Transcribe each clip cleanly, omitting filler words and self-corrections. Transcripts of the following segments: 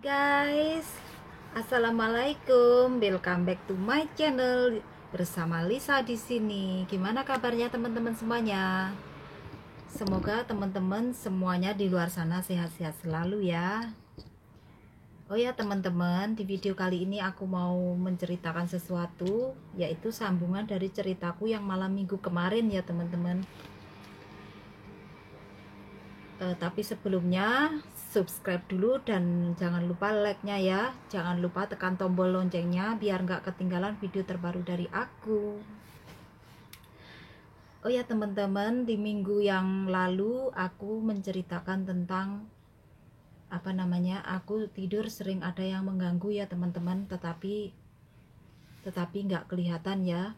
Guys, assalamualaikum, welcome back to my channel bersama Lisa di sini. Gimana kabarnya teman-teman semuanya? Semoga teman-teman semuanya di luar sana sehat-sehat selalu ya. Oh ya teman-teman, di video kali ini aku mau menceritakan sesuatu, yaitu sambungan dari ceritaku yang malam minggu kemarin ya teman-teman. Tapi sebelumnya subscribe dulu dan jangan lupa like-nya ya. Jangan lupa tekan tombol loncengnya biar nggak ketinggalan video terbaru dari aku. Oh ya teman-teman, di minggu yang lalu aku menceritakan tentang aku tidur sering ada yang mengganggu ya teman-teman, tetapi nggak kelihatan ya.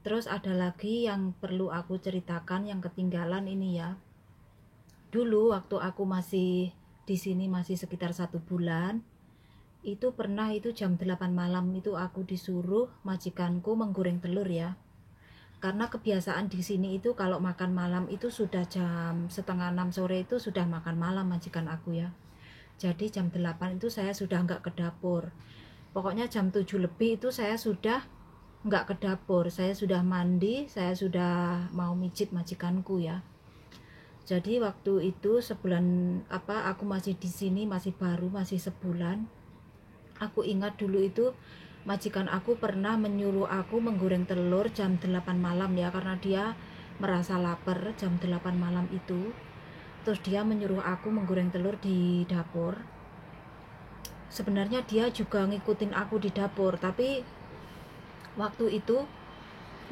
Terus ada lagi yang perlu aku ceritakan yang ketinggalan ini ya. Dulu waktu aku masih di sini masih sekitar 1 bulan, itu pernah itu jam 8 malam itu aku disuruh majikanku menggoreng telur ya. Karena kebiasaan di sini itu kalau makan malam itu sudah jam setengah 6 sore itu sudah makan malam majikan aku ya. Jadi jam 8 itu saya sudah nggak ke dapur. Pokoknya jam 7 lebih itu saya sudah nggak ke dapur. Saya sudah mandi, saya sudah mau mijit majikanku ya. Jadi waktu itu sebulan aku masih di sini, masih baru, masih sebulan. Aku ingat dulu itu majikan aku pernah menyuruh aku menggoreng telur jam 8 malam ya, karena dia merasa lapar jam 8 malam itu. Terus dia menyuruh aku menggoreng telur di dapur. Sebenarnya dia juga ngikutin aku di dapur, tapi waktu itu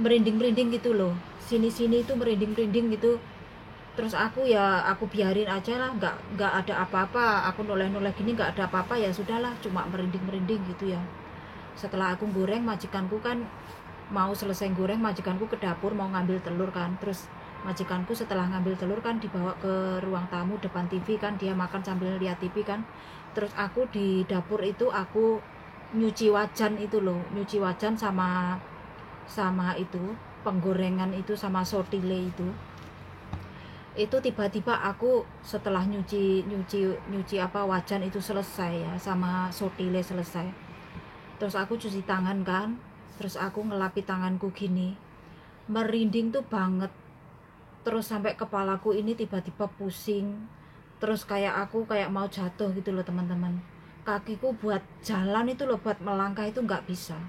merinding-merinding gitu loh. Sini-sini itu merinding-merinding gitu. Terus aku biarin aja lah, nggak ada apa-apa. Aku noleh-noleh gini nggak ada apa-apa, ya sudahlah, cuma merinding-merinding gitu ya. Setelah aku goreng, majikanku kan mau selesai goreng, majikanku ke dapur mau ngambil telur kan. Terus majikanku setelah ngambil telur kan dibawa ke ruang tamu depan TV kan, dia makan sambil lihat TV kan. Terus aku di dapur itu aku nyuci wajan itu loh, nyuci wajan sama itu penggorengan itu sama sotile itu tiba-tiba aku setelah nyuci wajan itu selesai ya, sama sotile selesai, terus aku cuci tangan kan, terus aku ngelapi tanganku gini, merinding tuh banget, terus sampai kepalaku ini tiba-tiba pusing, terus kayak mau jatuh gitu loh teman-teman. Kakiku buat jalan itu loh, buat melangkah itu nggak bisa.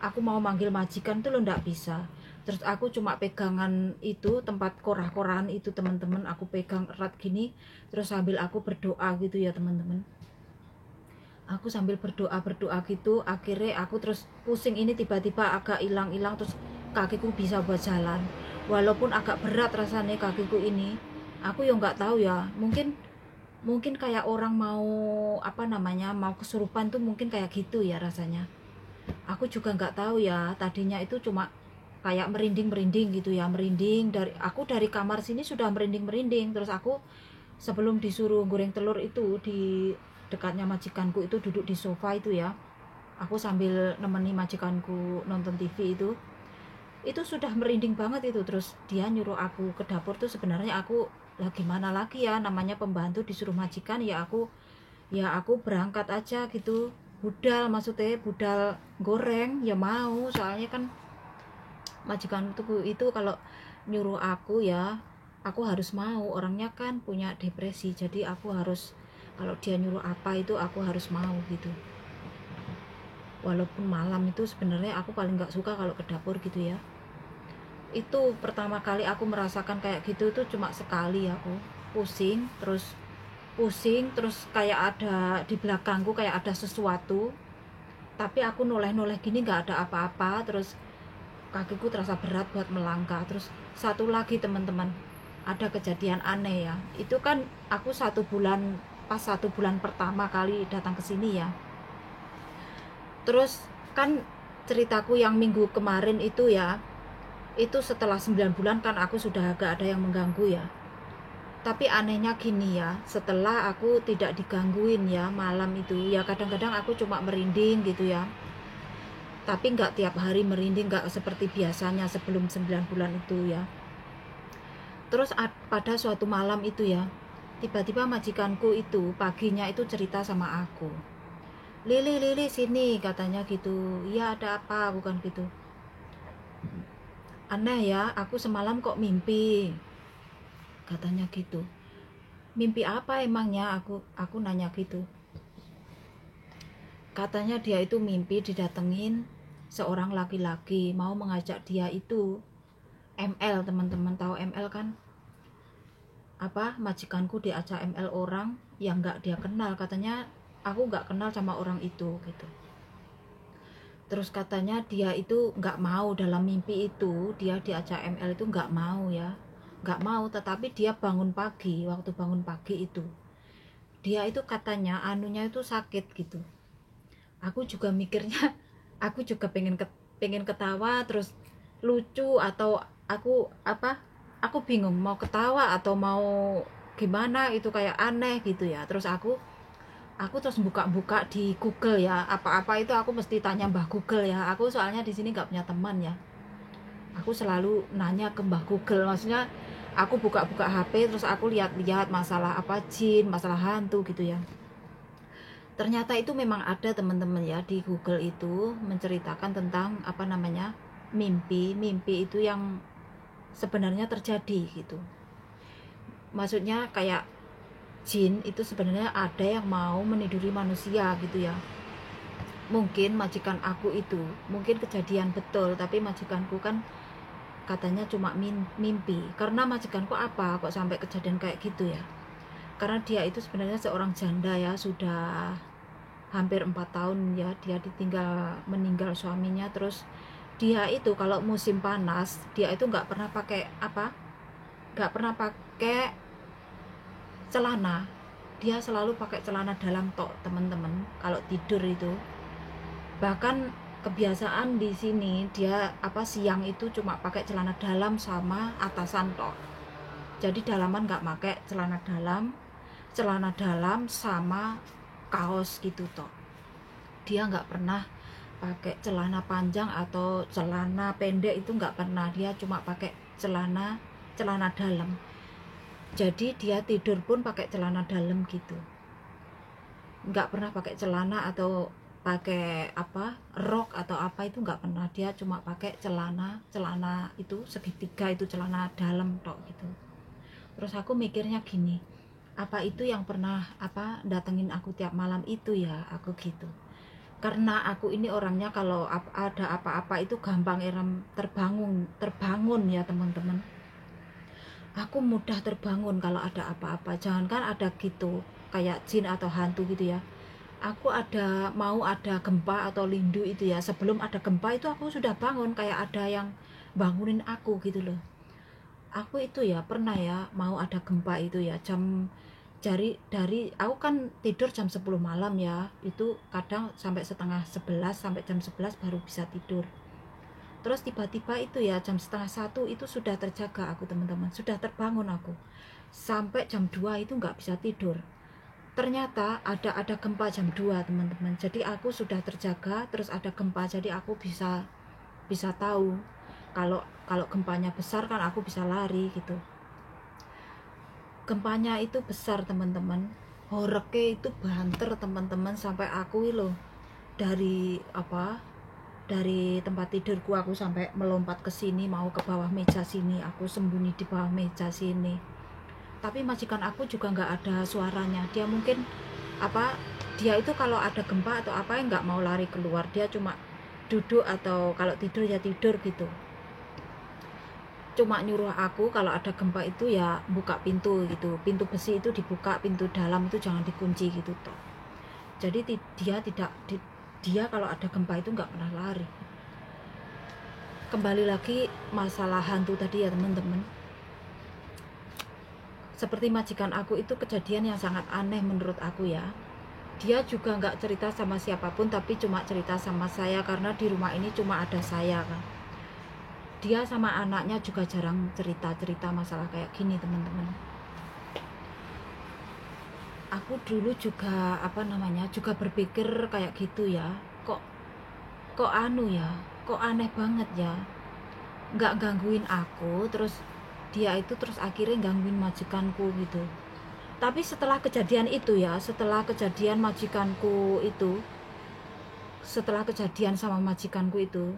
Aku mau manggil majikan tuh loh nggak bisa. Terus aku cuma pegangan itu tempat korah-korahan itu teman-teman, aku pegang erat gini, terus sambil aku berdoa gitu ya teman-teman. Aku sambil berdoa gitu, akhirnya aku terus pusing ini tiba-tiba agak hilang, terus kakiku bisa buat jalan. Walaupun agak berat rasanya kakiku ini, aku nggak tahu ya, mungkin kayak orang mau mau kesurupan tuh, mungkin kayak gitu ya rasanya. Aku juga nggak tahu ya, tadinya itu cuma kayak merinding gitu ya, merinding dari kamar sini sudah merinding. Terus aku sebelum disuruh goreng telur itu di dekatnya majikanku itu duduk di sofa itu ya, aku sambil nemeni majikanku nonton TV itu sudah merinding banget itu. Terus dia nyuruh aku ke dapur tuh, sebenarnya aku gimana lagi ya, namanya pembantu disuruh majikan ya, aku berangkat aja gitu, budal goreng ya mau, soalnya kan majikan itu kalau nyuruh aku ya aku harus mau, orangnya kan punya depresi, jadi aku harus, kalau dia nyuruh apa itu aku harus mau gitu. Walaupun malam itu sebenarnya aku paling nggak suka kalau ke dapur gitu ya. Itu pertama kali aku merasakan kayak gitu tuh cuma sekali, aku pusing terus kayak ada di belakangku, kayak ada sesuatu, tapi aku noleh gini nggak ada apa-apa. Terus kakiku terasa berat buat melangkah. Terus satu lagi teman-teman, ada kejadian aneh ya. Itu kan aku pas 1 bulan pertama kali datang ke sini ya. Terus kan ceritaku yang minggu kemarin itu ya, itu setelah 9 bulan kan aku sudah gak ada yang mengganggu ya. Tapi anehnya gini ya, setelah aku tidak digangguin ya malam itu ya, kadang-kadang aku cuma merinding gitu ya, tapi nggak tiap hari merinding, nggak seperti biasanya sebelum 9 bulan itu ya. Terus pada suatu malam itu ya, tiba-tiba majikanku itu paginya itu cerita sama aku, Lili sini, katanya gitu. Iya, ada apa? Bukan gitu. Aneh ya, aku semalam kok mimpi, katanya gitu. Mimpi apa emangnya? Aku nanya gitu. Katanya dia itu mimpi didatengin seorang laki-laki mau mengajak dia itu ML. Teman-teman tahu ML kan? Apa, majikanku diajak ML orang yang nggak dia kenal. Katanya aku nggak kenal sama orang itu gitu. Terus katanya dia itu nggak mau, dalam mimpi itu dia diajak ML itu nggak mau ya, nggak mau. Tetapi dia bangun pagi, waktu bangun pagi itu dia itu katanya anunya itu sakit gitu. Aku juga mikirnya aku juga pengen ketawa terus lucu, atau aku bingung mau ketawa atau mau gimana, itu kayak aneh gitu ya. Terus aku terus buka-buka di Google ya, apa-apa itu aku mesti tanya Mbah Google ya. Aku soalnya di sini nggak punya teman ya, aku selalu nanya ke Mbah Google. Maksudnya aku buka-buka HP terus aku lihat-lihat masalah apa, jin, masalah hantu gitu ya. Ternyata itu memang ada teman-teman ya, di Google itu menceritakan tentang apa namanya, mimpi itu yang sebenarnya terjadi gitu. Maksudnya kayak jin itu sebenarnya ada yang mau meniduri manusia gitu ya. Mungkin majikan aku itu mungkin kejadian betul, tapi majikanku kan katanya cuma mimpi. Karena majikanku apa kok sampai kejadian kayak gitu ya, karena dia itu sebenarnya seorang janda ya, sudah hampir 4 tahun ya dia ditinggal meninggal suaminya. Terus dia itu kalau musim panas dia itu nggak pernah pakai celana, dia selalu pakai celana dalam tok teman-teman kalau tidur itu. Bahkan kebiasaan di sini dia siang itu cuma pakai celana dalam sama atasan tok, jadi dalaman nggak pakai celana dalam sama kaos gitu tok. Dia nggak pernah pakai celana panjang atau celana pendek, itu nggak pernah. Dia cuma pakai celana dalam, jadi dia tidur pun pakai celana dalam gitu, nggak pernah pakai celana atau pakai rok atau apa, itu nggak pernah. Dia cuma pakai celana itu segitiga, itu celana dalam tok gitu. Terus aku mikirnya gini, apa itu yang pernah datengin aku tiap malam itu ya, aku gitu. Karena aku ini orangnya kalau ada apa-apa itu gampang terbangun ya teman-teman. Aku mudah terbangun kalau ada apa-apa, jangankan ada gitu kayak jin atau hantu gitu ya. Aku mau ada gempa atau lindu itu ya, sebelum ada gempa itu aku sudah bangun, kayak ada yang bangunin aku gitu loh. Aku itu ya pernah ya mau ada gempa itu ya, dari aku kan tidur jam 10 malam ya, itu kadang sampai setengah 11, sampai jam 11 baru bisa tidur. Terus tiba-tiba itu ya jam setengah 1 itu sudah terjaga aku teman-teman, sudah terbangun aku. Sampai jam 2 itu nggak bisa tidur. Ternyata ada gempa jam 2 teman-teman. Jadi aku sudah terjaga, terus ada gempa, jadi aku bisa tahu kalau gempanya besar kan aku bisa lari gitu. Gempanya itu besar teman-teman, horeke itu banter teman-teman, sampai aku loh dari tempat tidurku aku sampai melompat ke sini, mau ke bawah meja sini, aku sembunyi di bawah meja sini. Tapi majikan aku juga nggak ada suaranya. Dia mungkin dia itu kalau ada gempa atau apa nggak mau lari keluar, dia cuma duduk atau kalau tidur ya tidur gitu. Cuma nyuruh aku kalau ada gempa itu ya buka pintu gitu, pintu besi itu dibuka, pintu dalam itu jangan dikunci gitu toh. Jadi dia kalau ada gempa itu nggak pernah lari. Kembali lagi masalah hantu tadi ya teman-teman, seperti majikan aku itu kejadian yang sangat aneh menurut aku ya. Dia juga nggak cerita sama siapapun, tapi cuma cerita sama saya karena di rumah ini cuma ada saya kan. Dia sama anaknya juga jarang cerita masalah kayak gini teman-teman. Aku dulu juga juga berpikir kayak gitu ya, kok kok aneh banget ya, nggak gangguin aku, terus dia itu terus akhirnya gangguin majikanku gitu. Tapi setelah kejadian itu ya, setelah kejadian majikanku itu, setelah kejadian sama majikanku itu,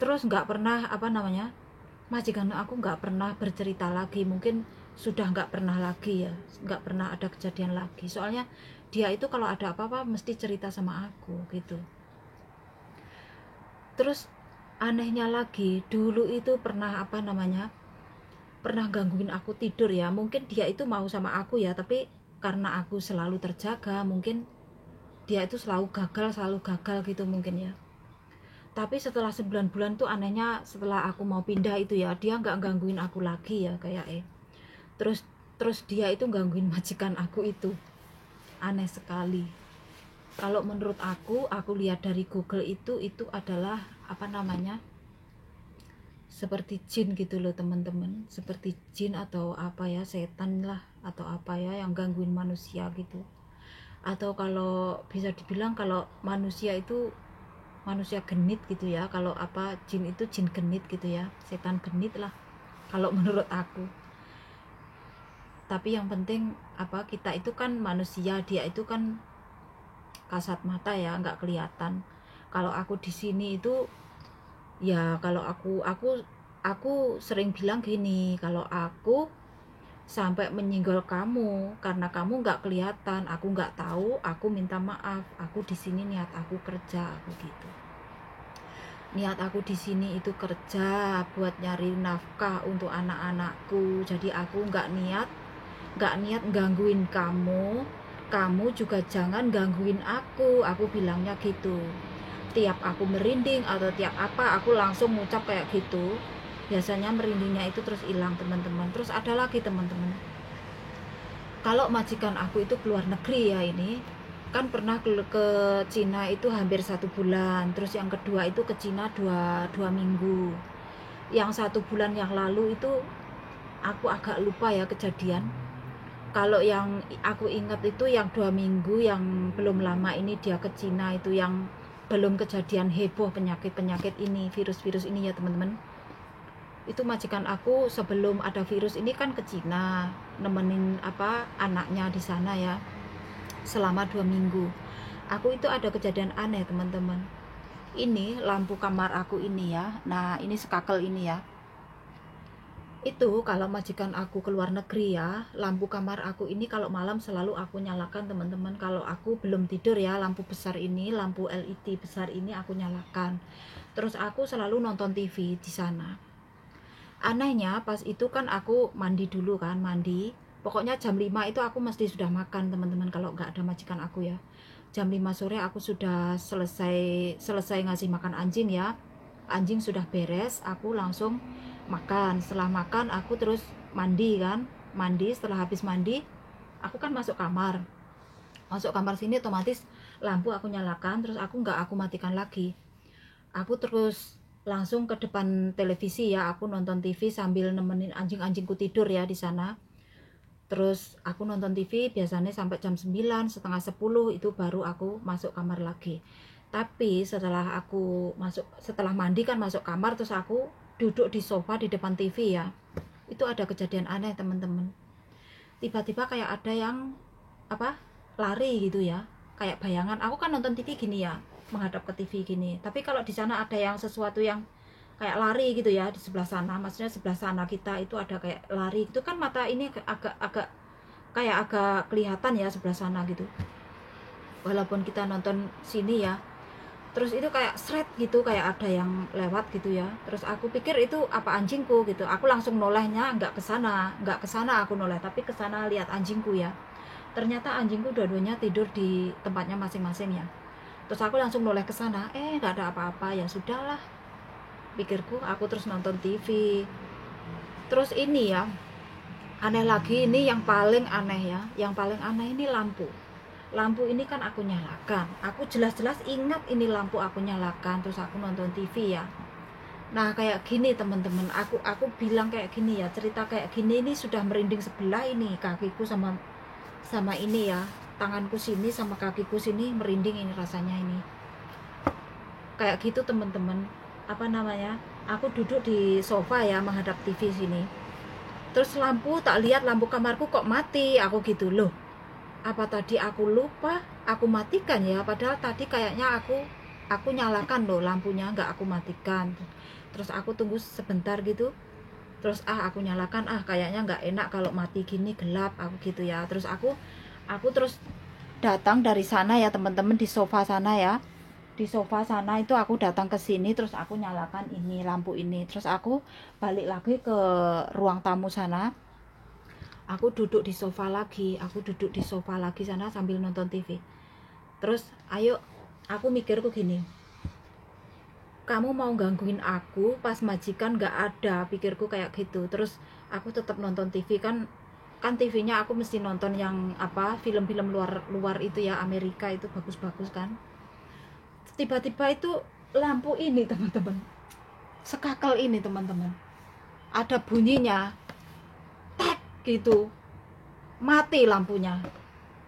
terus nggak pernah majikan aku nggak pernah bercerita lagi. Mungkin sudah nggak pernah lagi ya, nggak pernah ada kejadian lagi. Soalnya dia itu kalau ada apa-apa mesti cerita sama aku gitu. Terus anehnya lagi, dulu itu pernah pernah gangguin aku tidur ya. Mungkin dia itu mau sama aku ya, tapi karena aku selalu terjaga, mungkin dia itu selalu gagal gitu mungkin ya. Tapi setelah 9 bulan tuh anehnya, setelah aku mau pindah itu ya, dia nggak gangguin aku lagi ya kayak terus dia itu gangguin majikan aku itu. Aneh sekali. Kalau menurut aku lihat dari Google itu adalah seperti jin gitu loh teman-teman, seperti jin atau apa ya, setan lah atau apa ya yang gangguin manusia gitu. Atau kalau bisa dibilang kalau manusia itu manusia genit gitu ya, kalau jin itu jin genit gitu ya, setan genit lah kalau menurut aku. Tapi yang penting kita itu kan manusia, dia itu kan kasat mata ya, nggak kelihatan. Kalau aku di sini itu ya, kalau aku sering bilang gini, kalau aku sampai menyinggol kamu karena kamu nggak kelihatan, aku nggak tahu, aku minta maaf. Aku di sini niat aku kerja, aku gitu. Niat aku di sini itu kerja buat nyari nafkah untuk anak-anakku. Jadi aku nggak niat gangguin kamu. Kamu juga jangan gangguin aku bilangnya gitu. Tiap aku merinding atau tiap aku langsung ngucap kayak gitu. Biasanya merindingnya itu terus hilang teman-teman. Terus ada lagi teman-teman, kalau majikan aku itu keluar negeri ya, ini kan pernah ke Cina itu hampir 1 bulan. Terus yang kedua itu ke Cina 2 minggu. Yang 1 bulan yang lalu itu aku agak lupa ya kejadian. Kalau yang aku ingat itu yang 2 minggu yang belum lama ini dia ke Cina, itu yang belum kejadian heboh penyakit ini, virus ini ya teman-teman. Itu majikan aku sebelum ada virus ini kan ke Cina nemenin anaknya di sana ya, selama 2 minggu. Aku itu ada kejadian aneh teman-teman. Ini lampu kamar aku ini ya, nah ini sekakel ini ya, itu kalau majikan aku keluar negeri ya, lampu kamar aku ini kalau malam selalu aku nyalakan teman-teman. Kalau aku belum tidur ya, lampu besar ini, lampu LED besar ini aku nyalakan. Terus aku selalu nonton TV di sana. Anehnya pas itu kan aku mandi dulu kan, pokoknya jam 5 itu aku mesti sudah makan teman-teman, kalau nggak ada majikan aku ya. Jam 5 sore aku sudah selesai ngasih makan anjing ya, anjing sudah beres, aku langsung makan. Setelah makan aku terus mandi kan, setelah habis mandi aku kan masuk kamar sini, otomatis lampu aku nyalakan, terus aku matikan lagi. Aku terus langsung ke depan televisi ya, aku nonton TV sambil nemenin anjing-anjingku tidur ya di sana. Terus aku nonton TV biasanya sampai jam 9, setengah 10 itu baru aku masuk kamar lagi. Tapi setelah mandi kan masuk kamar, terus aku duduk di sofa di depan TV ya, itu ada kejadian aneh teman-teman. Tiba-tiba kayak ada yang lari gitu ya, kayak bayangan. Aku kan nonton TV gini ya, menghadap ke TV gini, tapi kalau di sana ada yang sesuatu yang kayak lari gitu ya di sebelah sana, maksudnya sebelah sana kita itu ada kayak lari itu kan, mata ini agak kelihatan ya sebelah sana gitu, walaupun kita nonton sini ya. Terus itu kayak seret gitu, kayak ada yang lewat gitu ya. Terus aku pikir itu anjingku gitu. Aku langsung nolehnya nggak ke sana aku noleh, tapi ke sana lihat anjingku ya. Ternyata anjingku dua-duanya tidur di tempatnya masing-masing ya. Terus aku langsung noleh ke sana, nggak ada apa-apa, ya sudahlah pikirku. Aku terus nonton TV. Terus ini ya, aneh lagi, ini yang paling aneh ya, ini lampu ini kan aku nyalakan, aku jelas-jelas ingat ini lampu aku nyalakan, terus aku nonton TV ya. Nah kayak gini teman-teman, aku bilang kayak gini ya, cerita kayak gini ini sudah merinding sebelah ini, kakiku sama ini ya, tanganku sini sama kakiku sini merinding ini rasanya ini. Kayak gitu teman-teman. Aku duduk di sofa ya menghadap TV sini. Terus lampu, tak lihat lampu kamarku kok mati, aku gitu loh. Apa tadi aku lupa, aku matikan ya, padahal tadi kayaknya aku nyalakan loh lampunya, nggak aku matikan. Terus aku tunggu sebentar gitu, terus aku nyalakan, kayaknya nggak enak kalau mati gini gelap, aku gitu ya. Terus aku terus datang dari sana ya teman-teman, di sofa sana ya, di sofa sana itu aku datang ke sini, terus aku nyalakan ini lampu ini, terus aku balik lagi ke ruang tamu sana. Aku duduk di sofa lagi, sana sambil nonton TV. Terus aku mikirku gini, kamu mau gangguin aku pas majikan gak ada, pikirku kayak gitu. Terus aku tetap nonton TV, kan TV-nya aku mesti nonton yang film-film luar itu ya, Amerika itu bagus-bagus kan. Tiba-tiba itu lampu ini teman-teman, sekakel ini teman-teman, ada bunyinya tek gitu, mati lampunya.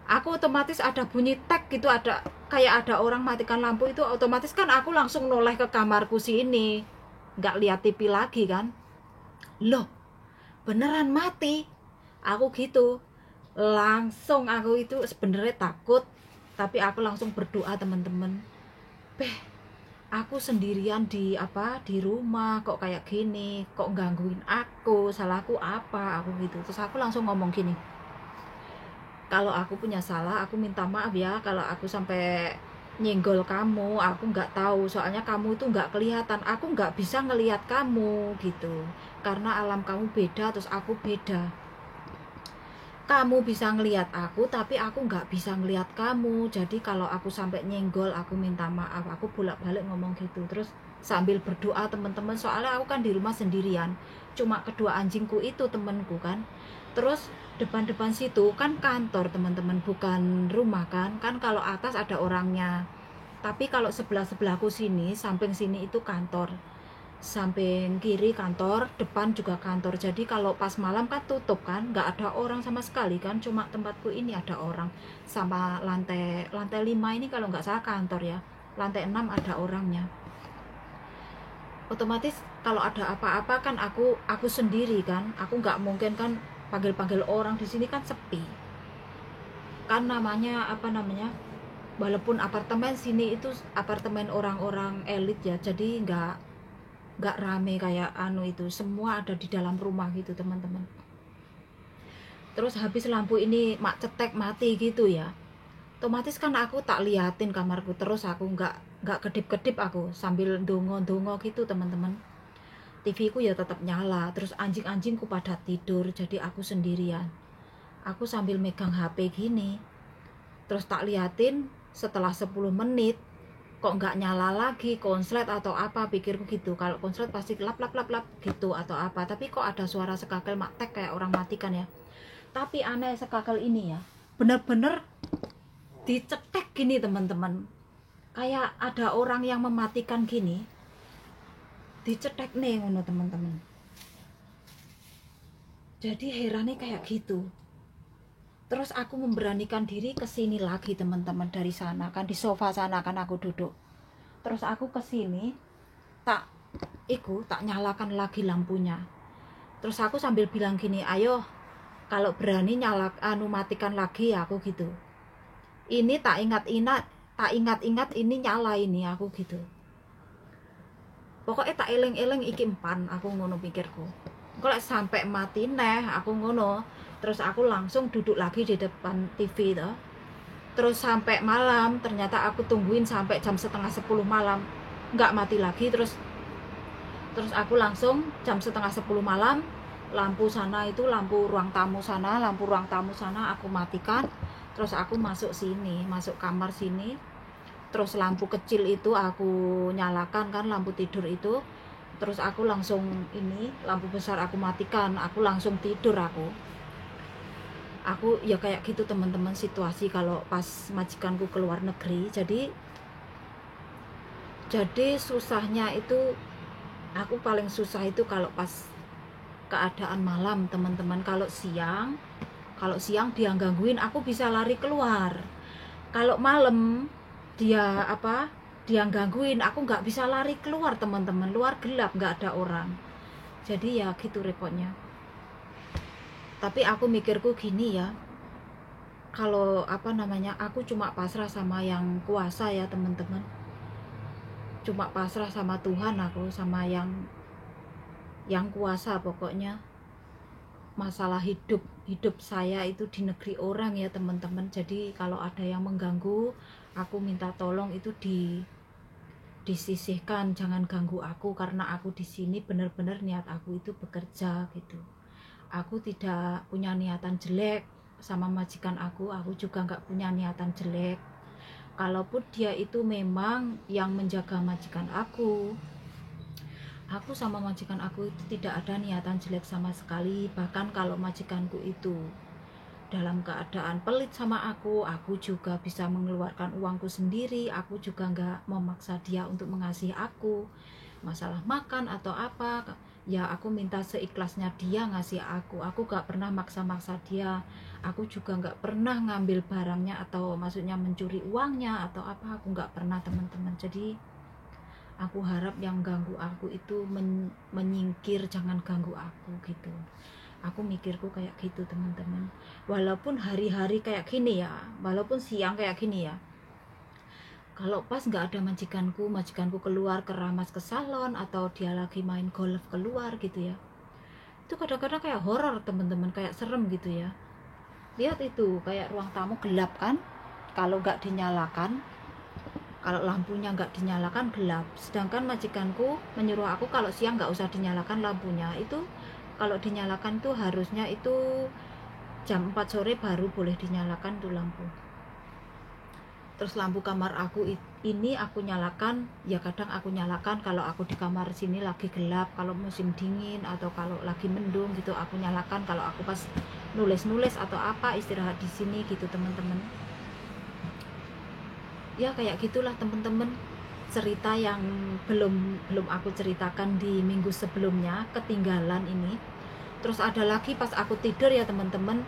Aku otomatis ada bunyi tek gitu, ada kayak ada orang matikan lampu itu, otomatis kan aku langsung noleh ke kamarku sini, nggak lihat TV lagi kan. Loh, beneran mati, aku gitu. Langsung aku itu sebenarnya takut, tapi aku langsung berdoa teman-teman. Aku sendirian di rumah kok kayak gini, kok gangguin aku, salahku apa, aku gitu. Terus aku langsung ngomong gini, kalau aku punya salah aku minta maaf ya, kalau aku sampai nyenggol kamu, aku nggak tahu, soalnya kamu itu nggak kelihatan, aku nggak bisa ngelihat kamu gitu, karena alam kamu beda, terus aku beda. Kamu bisa ngelihat aku, tapi aku nggak bisa ngelihat kamu. Jadi kalau aku sampai nyenggol, aku minta maaf. Aku bolak-balik ngomong gitu. Terus sambil berdoa teman-teman, soalnya aku kan di rumah sendirian. Cuma kedua anjingku itu temenku kan. Terus depan-depan situ kan kantor teman-teman, bukan rumah kan. Kan kalau atas ada orangnya. Tapi kalau sebelah-sebelahku sini, samping sini itu kantor. Samping kiri kantor, depan juga kantor. Jadi kalau pas malam kan tutup kan, nggak ada orang sama sekali kan, cuma tempatku ini ada orang, sama lantai 5 ini kalau nggak salah kantor ya, lantai 6 ada orangnya. Otomatis kalau ada apa-apa kan aku sendiri kan, aku nggak mungkin kan panggil-panggil orang, di sini kan sepi kan, namanya walaupun apartemen sini itu apartemen orang-orang elit ya, jadi nggak rame kayak itu, semua ada di dalam rumah gitu teman-teman. Terus habis lampu ini cetek mati gitu ya, otomatis kan aku tak liatin kamarku, terus aku nggak kedip-kedip, aku sambil dongo-dongo gitu teman-teman. TV ku ya tetap nyala, terus anjing-anjingku pada tidur, jadi aku sendirian. Aku sambil megang HP gini, terus tak liatin, setelah 10 menit kok nggak nyala lagi, konslet atau apa, pikirku gitu. Kalau konslet pasti lap gitu atau apa, tapi kok ada suara sekakel tek kayak orang matikan ya. Tapi aneh, sekakel ini ya bener-bener dicetek gini teman-teman, kayak ada orang yang mematikan gini, dicetek nih ngono teman-teman. Jadi herannya kayak gitu. Terus aku memberanikan diri ke sini lagi teman-teman, dari sana kan, di sofa sana kan aku duduk. Terus aku ke sini, tak nyalakan lagi lampunya. Terus aku sambil bilang gini, ayo kalau berani matikan lagi ya, aku gitu. Ini tak ingat ini nyala ini, aku gitu. Pokoknya tak eleng-eleng iki empan, aku ngono pikirku. Kalau sampai mati neh, aku ngono. Terus aku langsung duduk lagi di depan TV toh. Terus sampai malam, ternyata aku tungguin sampai jam setengah 10 malam, nggak mati lagi. Terus aku langsung jam setengah 10 malam, lampu sana itu, lampu ruang tamu sana aku matikan. Terus aku masuk kamar sini. Terus lampu kecil itu aku nyalakan kan, lampu tidur itu. Terus aku langsung lampu besar aku matikan, aku langsung tidur. Aku ya kayak gitu teman-teman, situasi kalau pas majikanku keluar negeri. Jadi susahnya itu, aku paling susah itu kalau pas keadaan malam teman-teman. Kalau siang dia gangguin, aku bisa lari keluar. Kalau malam dia gangguin, aku nggak bisa lari keluar teman-teman, luar gelap, nggak ada orang. Jadi ya gitu repotnya. Tapi aku mikirku gini ya, kalau apa namanya, aku cuma pasrah sama yang kuasa ya teman-teman, cuma pasrah sama Tuhan, aku sama yang kuasa. Pokoknya masalah hidup hidup saya itu di negeri orang ya teman-teman. Jadi kalau ada yang mengganggu, aku minta tolong itu disisihkan, jangan ganggu aku, karena aku di sini benar-benar niat aku itu bekerja gitu. Aku tidak punya niatan jelek sama majikan aku juga nggak punya niatan jelek. Kalaupun dia itu memang yang menjaga majikan aku sama majikan aku itu tidak ada niatan jelek sama sekali. Bahkan kalau majikanku itu dalam keadaan pelit sama aku juga bisa mengeluarkan uangku sendiri. Aku juga nggak memaksa dia untuk mengasihi aku. Masalah makan atau apa, ya aku minta seikhlasnya dia ngasih aku gak pernah maksa-maksa dia. Aku juga gak pernah ngambil barangnya atau maksudnya mencuri uangnya atau apa, aku gak pernah teman-teman. Jadi aku harap yang ganggu aku itu menyingkir, jangan ganggu aku gitu. Aku mikirku kayak gitu teman-teman. Walaupun hari-hari kayak gini ya, walaupun siang kayak gini ya, kalau pas nggak ada majikanku keluar keramas ke salon atau dia lagi main golf keluar gitu ya, itu kadang-kadang kayak horor teman-teman, kayak serem gitu ya. Lihat itu, kayak ruang tamu gelap kan, kalau nggak dinyalakan, kalau lampunya nggak dinyalakan gelap. Sedangkan majikanku menyuruh aku kalau siang nggak usah dinyalakan lampunya, itu kalau dinyalakan tuh harusnya itu jam 4 sore baru boleh dinyalakan tuh lampu. Terus lampu kamar aku ini aku nyalakan, ya kadang aku nyalakan kalau aku di kamar sini lagi gelap, kalau musim dingin atau kalau lagi mendung gitu aku nyalakan, kalau aku pas nulis-nulis atau apa istirahat di sini gitu teman-teman. Ya kayak gitulah teman-teman, cerita yang belum aku ceritakan di minggu sebelumnya, ketinggalan ini. Terus ada lagi pas aku tidur ya teman-teman,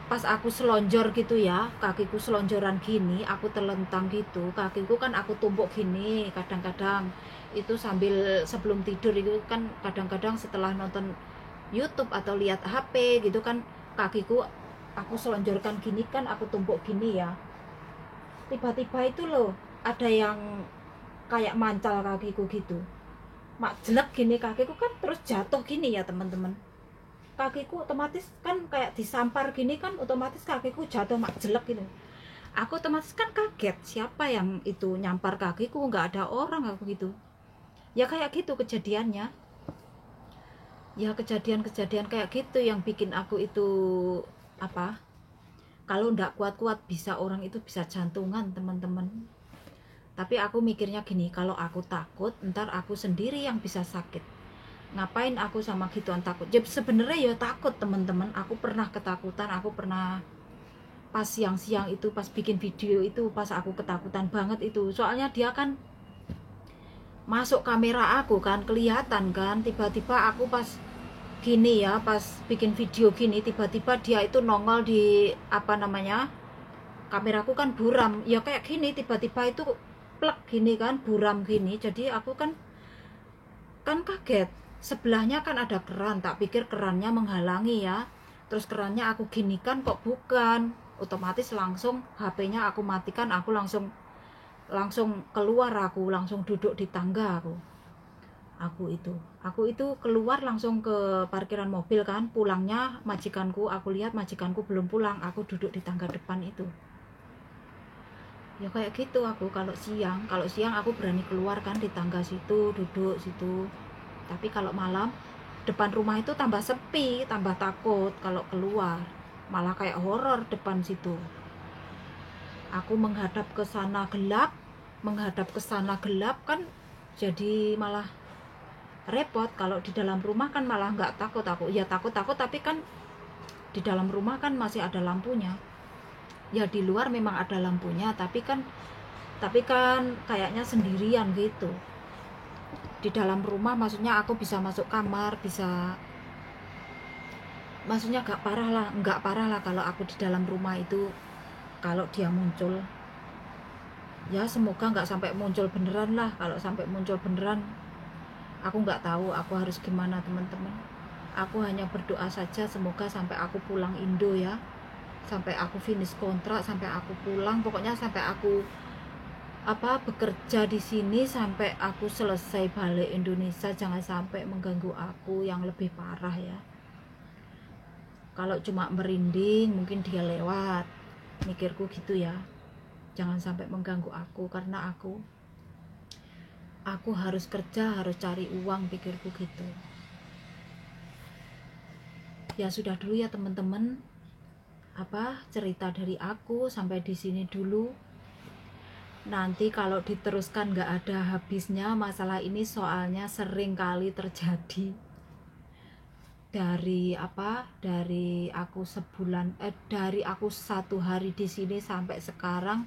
pas aku selonjor gitu ya, kakiku selonjoran gini, aku terlentang gitu, kakiku kan aku tumpuk gini kadang-kadang itu sambil sebelum tidur itu kan, kadang-kadang setelah nonton YouTube atau lihat HP gitu kan, kakiku aku selonjorkan gini kan, aku tumpuk gini ya, tiba-tiba itu loh ada yang kayak mancal kakiku gitu, mak jelek gini kakiku kan, terus jatuh gini ya teman-teman. Kakiku otomatis kan kayak disampar gini kan, otomatis kakiku jatuh mak jelek gitu. Aku otomatis kan kaget, siapa yang itu nyampar kakiku, nggak ada orang aku gitu. Ya kayak gitu kejadiannya. Ya kejadian-kejadian kayak gitu yang bikin aku itu apa? Kalau nggak kuat-kuat bisa orang itu bisa jantungan teman-teman. Tapi aku mikirnya gini, kalau aku takut, ntar aku sendiri yang bisa sakit. Ngapain aku sama gituan takut? Jadi sebenarnya ya takut teman-teman. Aku pernah ketakutan, aku pernah pas siang-siang itu pas bikin video itu, pas aku ketakutan banget itu. Soalnya dia kan masuk kamera aku kan, kelihatan kan. Tiba-tiba aku pas gini ya, pas bikin video gini, tiba-tiba dia itu nongol di apa namanya, kameraku kan buram. Ya kayak gini, tiba-tiba itu plek gini kan, buram gini. Jadi aku kan kaget. Sebelahnya kan ada keran, tak pikir kerannya menghalangi ya, terus kerannya aku ginikan kok bukan, otomatis langsung HP-nya aku matikan, aku langsung keluar, aku langsung duduk di tangga, aku itu keluar langsung ke parkiran mobil kan. Pulangnya majikanku, aku lihat majikanku belum pulang, aku duduk di tangga depan itu. Ya kayak gitu aku kalau siang aku berani keluar kan, di tangga situ duduk situ. Tapi kalau malam depan rumah itu tambah sepi, tambah takut kalau keluar, malah kayak horor depan situ. Aku menghadap ke sana gelap kan, jadi malah repot. Kalau di dalam rumah kan malah nggak takut aku, ya takut tapi kan di dalam rumah kan masih ada lampunya. Ya di luar memang ada lampunya, tapi kan kayaknya sendirian gitu. Di dalam rumah maksudnya aku bisa masuk kamar, bisa, maksudnya nggak parah lah kalau aku di dalam rumah itu kalau dia muncul. Ya semoga nggak sampai muncul beneran lah. Kalau sampai muncul beneran, aku nggak tahu aku harus gimana teman-teman. Aku hanya berdoa saja semoga sampai aku pulang Indo ya, sampai aku finish kontrak, sampai aku pulang, pokoknya sampai aku bekerja di sini, sampai aku selesai balik Indonesia, jangan sampai mengganggu aku yang lebih parah ya. Kalau cuma merinding mungkin dia lewat, mikirku gitu ya, jangan sampai mengganggu aku, karena aku harus kerja, harus cari uang, pikirku gitu. Ya sudah dulu ya teman-teman, cerita dari aku sampai di sini dulu. Nanti kalau diteruskan nggak ada habisnya masalah ini, soalnya sering kali terjadi. Dari aku dari aku 1 hari di sini sampai sekarang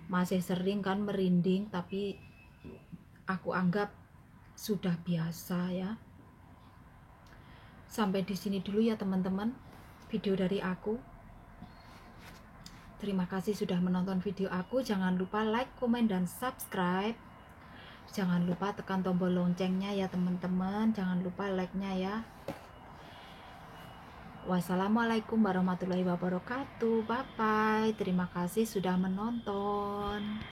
masih sering kan merinding, tapi aku anggap sudah biasa ya. Sampai di sini dulu ya teman-teman video dari aku. Terima kasih sudah menonton video aku. Jangan lupa like, komen, dan subscribe. Jangan lupa tekan tombol loncengnya ya teman-teman. Jangan lupa like-nya ya. Wassalamualaikum warahmatullahi wabarakatuh. Bye bye. Terima kasih sudah menonton.